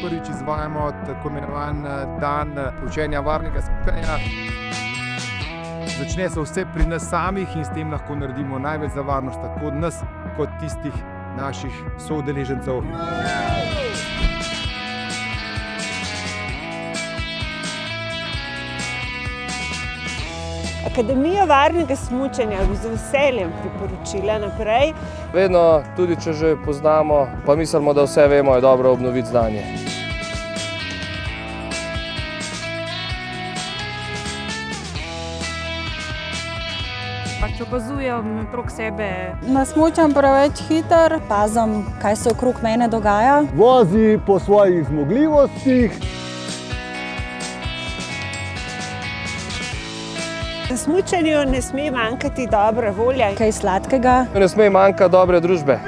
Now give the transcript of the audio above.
prvič izvajamo tako imenovan dan učenja varnega smučanja. Začne se vse pri nas samih in s tem lahko naredimo največ za varnost tako od nas kot tistih naših soudeležencev. Akademijo varnega smučanja bi z veseljem priporočila naprej. Vedno, tudi če že poznamo, pa mislimo, da vse vemo, je dobro obnoviti znanje. Pač opazujem okrog sebe. Ne smučam preveč hiter, pazim, kaj se okrog mene dogaja. Vozi po svojih zmogljivostih. Na smučanju ne sme manjkati dobra volja. Kaj sladkega. Ne sme manjkati dobre družbe.